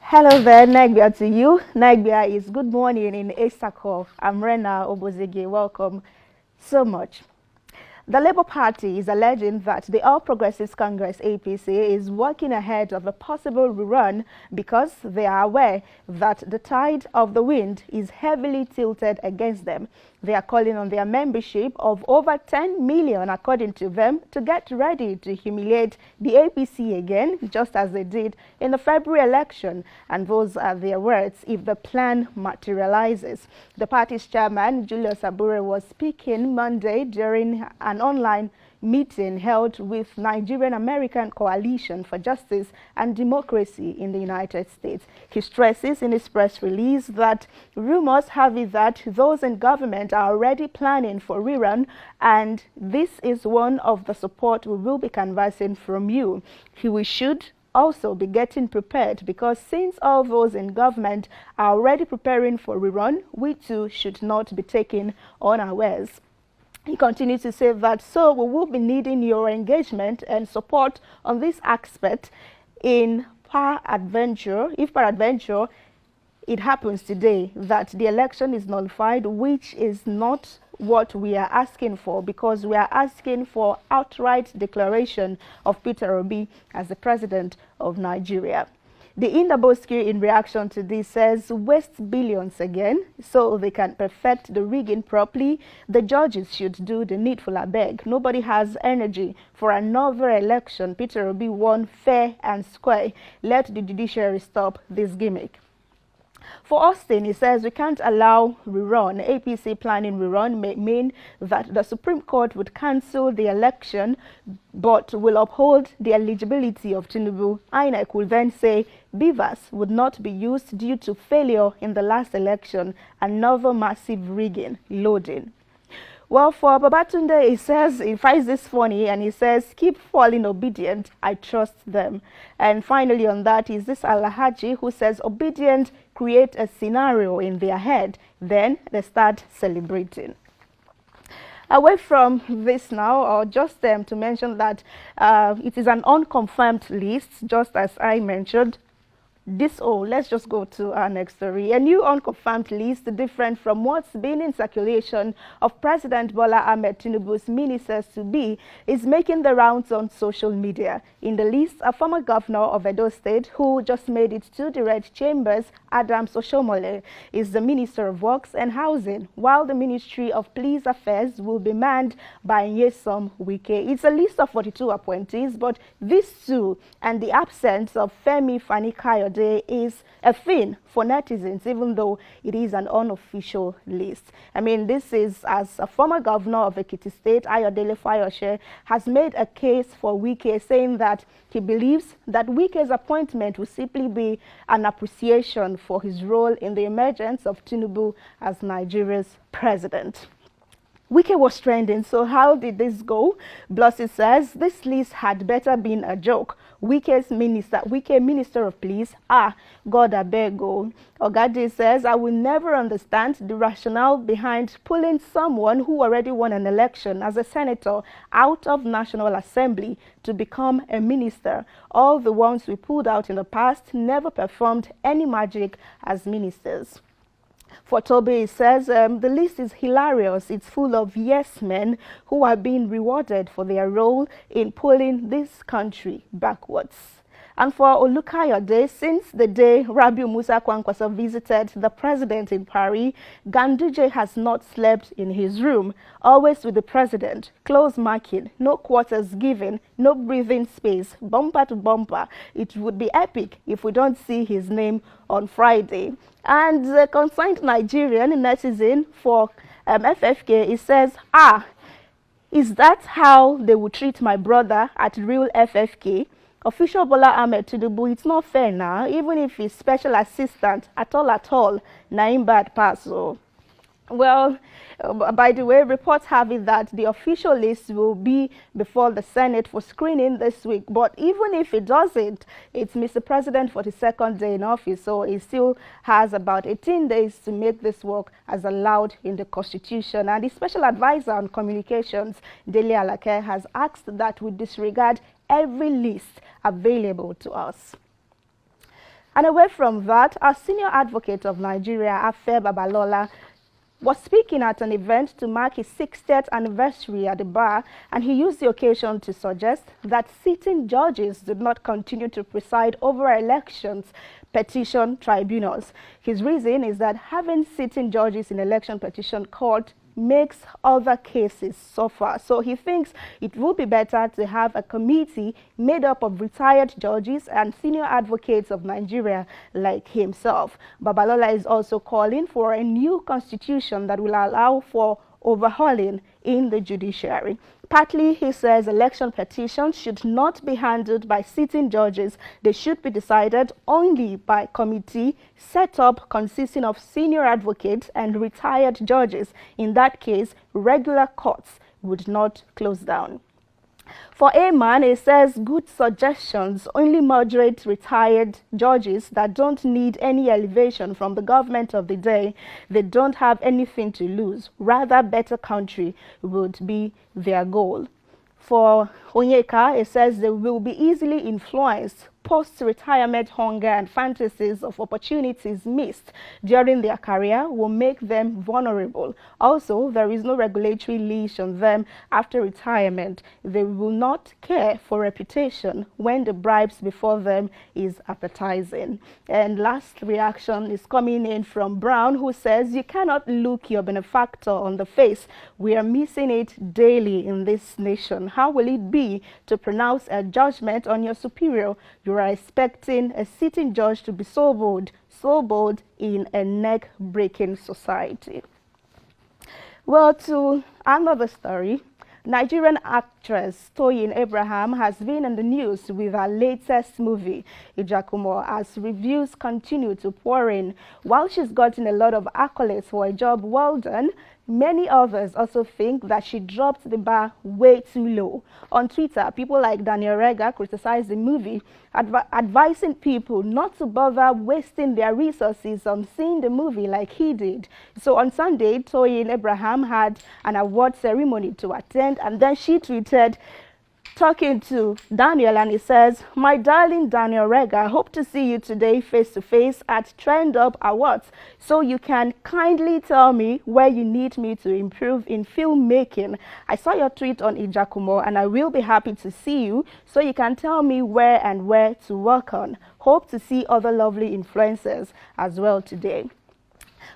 Hello there, Nagbia to you. Nagbia is good morning in Isako. I'm Onorena Obozeghie. Welcome so much. The Labour Party is alleging that the All Progressives Congress APC is working ahead of a possible rerun because they are aware that the tide of the wind is heavily tilted against them. They are calling on their membership of over 10 million, according to them, to get ready to humiliate the APC again, just as they did in the February election. And those are their words if the plan materializes. The party's chairman, Julius Abure, was speaking Monday during an online meeting held with Nigerian American Coalition for Justice and Democracy in the United States. He stresses in his press release that rumors have it that those in government are already planning for rerun, and this is one of the support we will be canvassing from you. We should also be getting prepared, because since all those in government are already preparing for rerun, we too should not be taken unawares. He continues to say that, so we will be needing your engagement and support on this aspect if peradventure it happens today that the election is nullified, which is not what we are asking for, because we are asking for outright declaration of Peter Obi as the president of Nigeria. The Indaboski, in reaction to this, says waste billions again so they can perfect the rigging properly. The judges should do the needful, I beg. Nobody has energy for another election. Peter Obi won fair and square. Let the judiciary stop this gimmick. For Austin, he says we can't allow rerun. APC planning rerun may mean that the Supreme Court would cancel the election but will uphold the eligibility of Tinubu. INEC will then say beavers would not be used due to failure in the last election. Another massive rigging, loading. Well, for Babatunde, he says, he finds this funny, and he says, keep falling obedient, I trust them. And finally on that is this Alahaji, who says, obedient create a scenario in their head, then they start celebrating. Away from this now, or just to mention that it is an unconfirmed list, just as I mentioned. Let's just go to our next story. A new unconfirmed list, different from what's been in circulation, of President Bola Ahmed Tinubu's ministers to be, is making the rounds on social media. In the list, a former governor of Edo State, who just made it to the Red Chambers, Adams Oshomole, is the Minister of Works and Housing, while the Ministry of Police Affairs will be manned by Nyesom Wike. It's a list of 42 appointees, but these two and the absence of Femi Fani-Kayode is a thing for netizens, even though it is an unofficial list. I mean, this is as a former governor of Ekiti State, Ayodele Fayose, has made a case for Wike, saying that he believes that Wike's appointment will simply be an appreciation for his role in the emergence of Tinubu as Nigeria's president. Wike was trending, so how did this go? Blossy says this list had better been a joke. Wike Minister of Police, God abeg go. Ogade says, I will never understand the rationale behind pulling someone who already won an election as a senator out of National Assembly to become a minister. All the ones we pulled out in the past never performed any magic as ministers. For Toby, it says, the list is hilarious. It's full of yes men who are being rewarded for their role in pulling this country backwards. And for Olukayode, since the day Rabiu Musa Kwankwaso visited the president in Paris, Ganduje has not slept in his room, always with the president, close marking, no quarters given, no breathing space, bumper to bumper. It would be epic if we don't see his name on Friday. And the concerned Nigerian netizen for FFK, it says, is that how they would treat my brother at real FFK? Official Bola Ahmed Tinubu, it's not fair now, even if he's special assistant at all, Naim Bad Paso. Well, by the way, reports have it that the official list will be before the Senate for screening this week. But even if it doesn't, it's Mr. President for the second day in office, so he still has about 18 days to make this work as allowed in the Constitution. And the Special Advisor on Communications, Dele Alake, has asked that we disregard every list available to us. And away from that, our senior advocate of Nigeria, Afe Babalola, was speaking at an event to mark his 60th anniversary at the bar, and he used the occasion to suggest that sitting judges did not continue to preside over elections petition tribunals. His reason is that having sitting judges in election petition court makes other cases suffer. So he thinks it would be better to have a committee made up of retired judges and senior advocates of Nigeria like himself. Babalola is also calling for a new constitution that will allow for overhauling in the judiciary. Partly, he says election petitions should not be handled by sitting judges. They should be decided only by a committee set up consisting of senior advocates and retired judges. In that case, regular courts would not close down. For a man, he says good suggestions, only moderate retired judges that don't need any elevation from the government of the day. They don't have anything to lose. Rather, better country would be their goal. For Onyeka, it says they will be easily influenced. Post-retirement hunger and fantasies of opportunities missed during their career will make them vulnerable. Also, there is no regulatory leash on them after retirement. They will not care for reputation when the bribes before them is appetizing. And last reaction is coming in from Brown, who says, you cannot look your benefactor on the face. We are missing it daily in this nation. How will it be to pronounce a judgment on your superior? You are expecting a sitting judge to be so bold in a neck-breaking society. Well, to another story, Nigerian actress Toyin Abraham has been in the news with her latest movie, Ijakumo, as reviews continue to pour in. While she's gotten a lot of accolades for a job well done, many others also think that she dropped the bar way too low. On Twitter, people like Regha criticized the movie, advising people not to bother wasting their resources on seeing the movie like he did. So on Sunday, Toyin Abraham had an award ceremony to attend, and then she tweeted, talking to Daniel, and he says, my darling Daniel Regha, I hope to see you today face to face at Trend Up Awards, so you can kindly tell me where you need me to improve in filmmaking. I saw your tweet on Ijakumo, and I will be happy to see you, so you can tell me where to work on. Hope to see other lovely influencers as well today.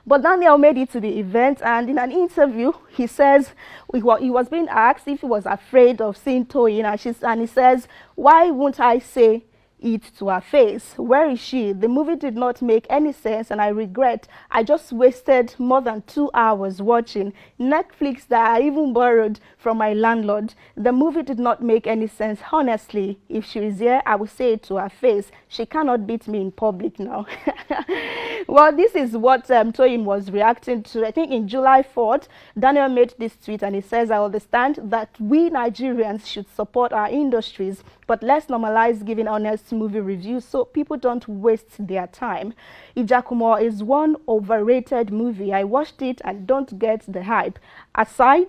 But Daniel made it to the event, and in an interview, he says he was being asked if he was afraid of seeing Toyin, and he says, why won't I say it to her face? Where is she? The movie did not make any sense, and I regret. I just wasted more than 2 hours watching Netflix that I even borrowed from my landlord. The movie did not make any sense. Honestly, if she is here, I will say it to her face. She cannot beat me in public now. Well, this is what Toyin was reacting to. I think in July 4th, Daniel made this tweet, and he says, I understand that we Nigerians should support our industries, but let's normalize giving honest movie reviews so people don't waste their time. Ijakumo is one overrated movie. I watched it and don't get the hype. Aside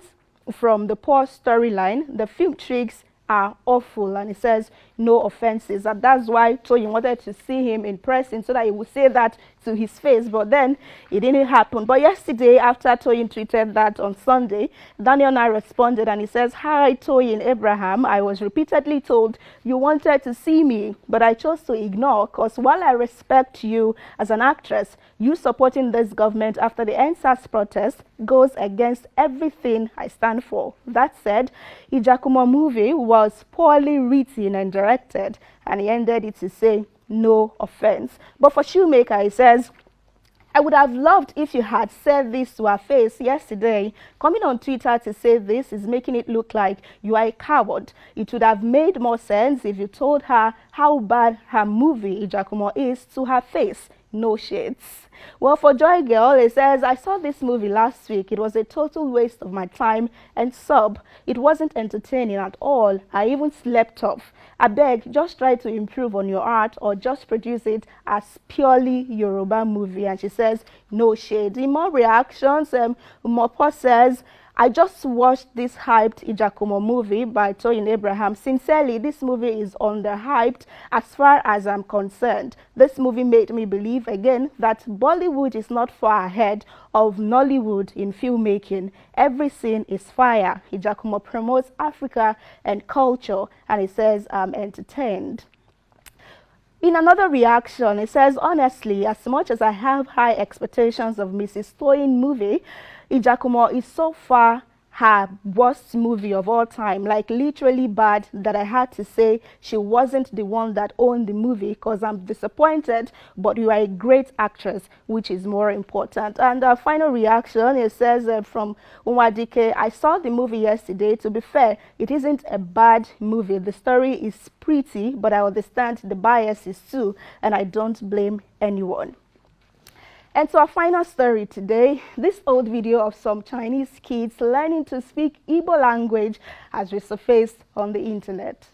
from the poor storyline, the film tricks are awful, and he says no offenses, and that's why Toyin wanted to see him in person so that he would say that to his face, but then it didn't happen. But yesterday, after Toyin tweeted that on Sunday, Daniel now responded, and he says, hi Toyin Abraham, I was repeatedly told you wanted to see me, but I chose to ignore, because while I respect you as an actress, you supporting this government after the NSAS protest goes against everything I stand for. That said, Ijakumo movie was poorly written and directed, and he ended it to say, no offense. But for Shoemaker, he says, I would have loved if you had said this to her face yesterday. Coming on Twitter to say this is making it look like you are a coward. It would have made more sense if you told her how bad her movie Ijakumo is to her face. No shades. Well, for Joy Girl, it says, I saw this movie last week. It was a total waste of my time and it wasn't entertaining at all. I even slept off. I beg, just try to improve on your art or just produce it as purely Yoruba movie. And she says, no shade. In more reactions, Mopo says, I just watched this hyped Ijakumo movie by Toyin Abraham. Sincerely, this movie is underhyped as far as I'm concerned. This movie made me believe again that Bollywood is not far ahead of Nollywood in filmmaking. Every scene is fire. Ijakumo promotes Africa and culture, and it says I'm entertained. In another reaction, it says, honestly, as much as I have high expectations of Mrs. Toyin movie, Ijakumo is so far her worst movie of all time, like literally bad, that I had to say she wasn't the one that owned the movie, because I'm disappointed, but you are a great actress, which is more important. And final reaction, it says from Umadike, I saw the movie yesterday. To be fair, it isn't a bad movie. The story is pretty, but I understand the biases too, and I don't blame anyone. And so our final story today, this old video of some Chinese kids learning to speak Igbo language has resurfaced on the internet.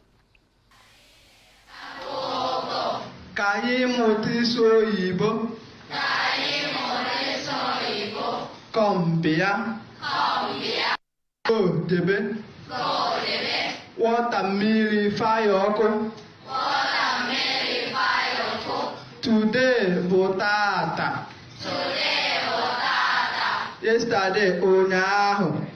Today, botata. Yesterday, onyaho.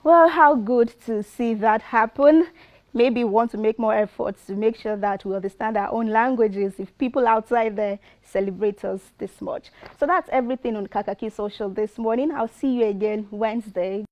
Well, how good to see that happen. Maybe we want to make more efforts to make sure that we understand our own languages if people outside there celebrate us this much. So that's everything on Kakaki Social this morning. I'll see you again Wednesday.